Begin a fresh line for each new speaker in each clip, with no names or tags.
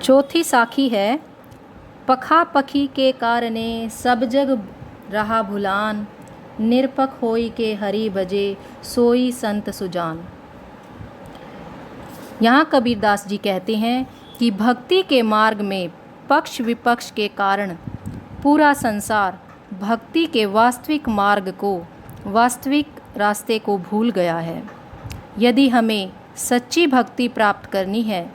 चौथी साखी है, पखा पखी के कारणे सब जग रहा भुलान, निरपख होई के हरि भजे सोई संत सुजान। यहाँ कबीरदास जी कहते हैं कि भक्ति के मार्ग में पक्ष विपक्ष के कारण पूरा संसार भक्ति के वास्तविक मार्ग को, वास्तविक रास्ते को भूल गया है। यदि हमें सच्ची भक्ति प्राप्त करनी है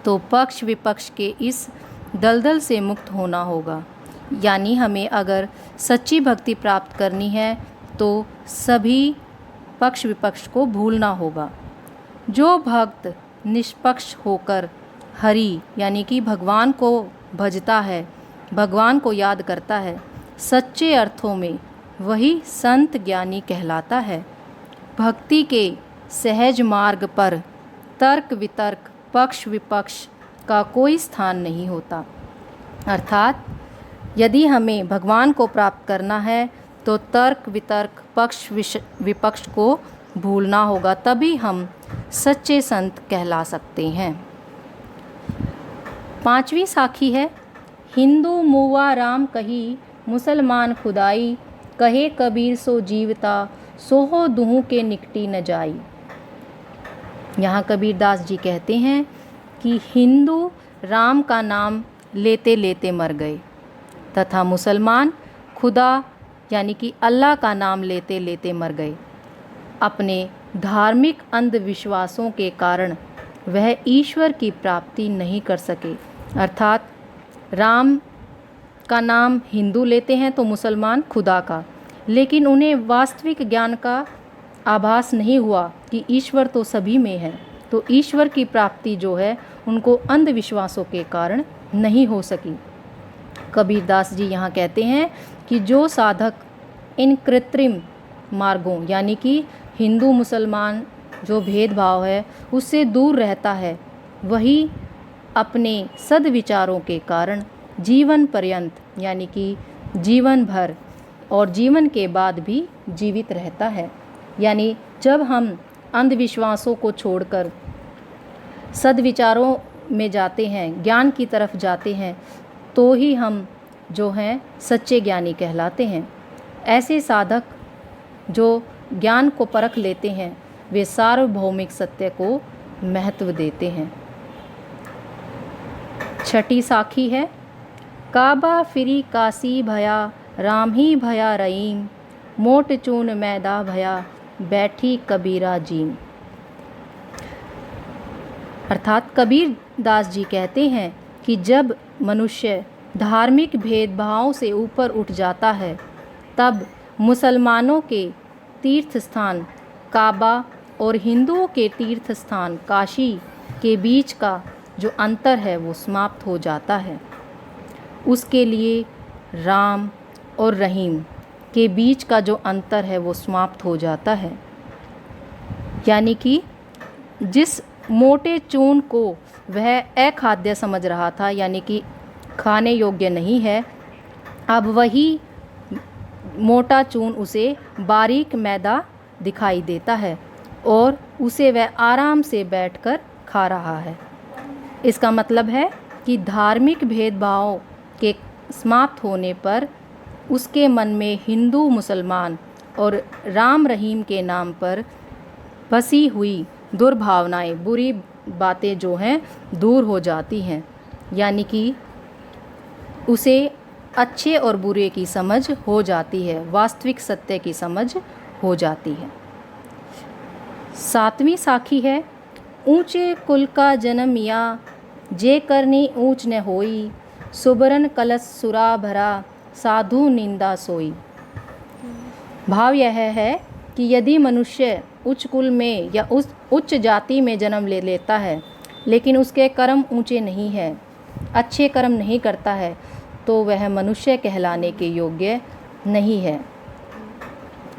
तो पक्ष विपक्ष के इस दलदल से मुक्त होना होगा। यानी हमें अगर सच्ची भक्ति प्राप्त करनी है तो सभी पक्ष विपक्ष को भूलना होगा। जो भक्त निष्पक्ष होकर हरि यानी कि भगवान को भजता है, भगवान को याद करता है, सच्चे अर्थों में वही संत ज्ञानी कहलाता है। भक्ति के सहज मार्ग पर तर्क वितर्क, पक्ष विपक्ष का कोई स्थान नहीं होता। अर्थात यदि हमें भगवान को प्राप्त करना है तो तर्क वितर्क, पक्ष विपक्ष को भूलना होगा, तभी हम सच्चे संत कहला सकते हैं। पांचवी साखी है, हिंदू मुआ राम कही, मुसलमान खुदाई, कहे कबीर सो जीवता, सोहो दुहू के निकटी न जाई। यहाँ कबीरदास जी कहते हैं कि हिंदू राम का नाम लेते लेते मर गए तथा मुसलमान खुदा यानी कि अल्लाह का नाम लेते लेते मर गए। अपने धार्मिक अंधविश्वासों के कारण वह ईश्वर की प्राप्ति नहीं कर सके। अर्थात राम का नाम हिंदू लेते हैं तो मुसलमान खुदा का, लेकिन उन्हें वास्तविक ज्ञान का आभास नहीं हुआ कि ईश्वर तो सभी में है। तो ईश्वर की प्राप्ति जो है उनको अंधविश्वासों के कारण नहीं हो सकी। कबीरदास जी यहाँ कहते हैं कि जो साधक इन कृत्रिम मार्गों यानी कि हिंदू मुसलमान जो भेदभाव है उससे दूर रहता है, वही अपने सद्विचारों के कारण जीवन पर्यंत यानी कि जीवन भर और जीवन के बाद भी जीवित रहता है। यानी जब हम अंधविश्वासों को छोड़कर सद्विचारों में जाते हैं, ज्ञान की तरफ जाते हैं, तो ही हम जो हैं सच्चे ज्ञानी कहलाते हैं। ऐसे साधक जो ज्ञान को परख लेते हैं वे सार्वभौमिक सत्य को महत्व देते हैं। छठी साखी है, काबा फिरी काशी भया, राम ही भया रहीम, मोट चून मैदा भया, बैठी कबीरा जीन। अर्थात कबीर दास जी कहते हैं कि जब मनुष्य धार्मिक भेदभाव से ऊपर उठ जाता है तब मुसलमानों के तीर्थ स्थान काबा और हिंदुओं के तीर्थ स्थान काशी के बीच का जो अंतर है वो समाप्त हो जाता है। उसके लिए राम और रहीम के बीच का जो अंतर है वो समाप्त हो जाता है। यानी कि जिस मोटे चून को वह अखाद्य समझ रहा था यानी कि खाने योग्य नहीं है, अब वही मोटा चून उसे बारीक मैदा दिखाई देता है और उसे वह आराम से बैठकर खा रहा है। इसका मतलब है कि धार्मिक भेदभाव के समाप्त होने पर उसके मन में हिंदू मुसलमान और राम रहीम के नाम पर बसी हुई दुर्भावनाएं, बुरी बातें जो हैं दूर हो जाती हैं। यानी कि उसे अच्छे और बुरे की समझ हो जाती है, वास्तविक सत्य की समझ हो जाती है। सातवीं साखी है, ऊंचे कुल का जन्म या, जे करनी ऊंच न होई, सुबरन कलश सुरा भरा, साधु निंदा सोई। भाव यह है कि यदि मनुष्य उच्च कुल में या उस उच्च जाति में जन्म ले लेता है लेकिन उसके कर्म ऊंचे नहीं है, अच्छे कर्म नहीं करता है, तो वह मनुष्य कहलाने के योग्य नहीं है।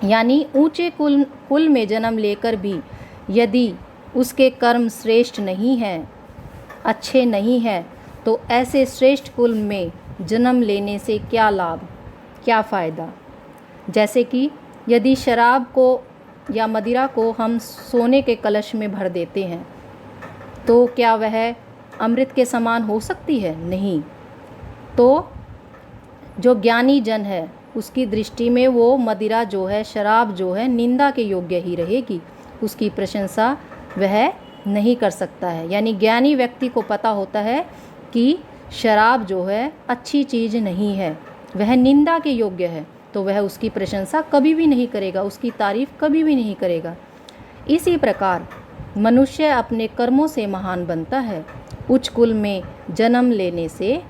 यानी ऊंचे कुल में जन्म लेकर भी यदि उसके कर्म श्रेष्ठ नहीं हैं, अच्छे नहीं हैं, तो ऐसे श्रेष्ठ कुल में जन्म लेने से क्या लाभ, क्या फ़ायदा। जैसे कि यदि शराब को या मदिरा को हम सोने के कलश में भर देते हैं तो क्या वह अमृत के समान हो सकती है? नहीं। तो जो ज्ञानी जन है उसकी दृष्टि में वो मदिरा जो है, शराब जो है, निंदा के योग्य ही रहेगी, उसकी प्रशंसा वह नहीं कर सकता है। यानी ज्ञानी व्यक्ति को पता होता है कि शराब जो है अच्छी चीज़ नहीं है, वह निंदा के योग्य है, तो वह उसकी प्रशंसा कभी भी नहीं करेगा, उसकी तारीफ कभी भी नहीं करेगा। इसी प्रकार मनुष्य अपने कर्मों से महान बनता है, उच्च कुल में जन्म लेने से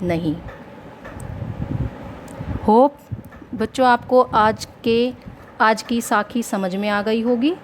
नहीं। होप बच्चों आपको आज की साखी समझ में आ गई होगी।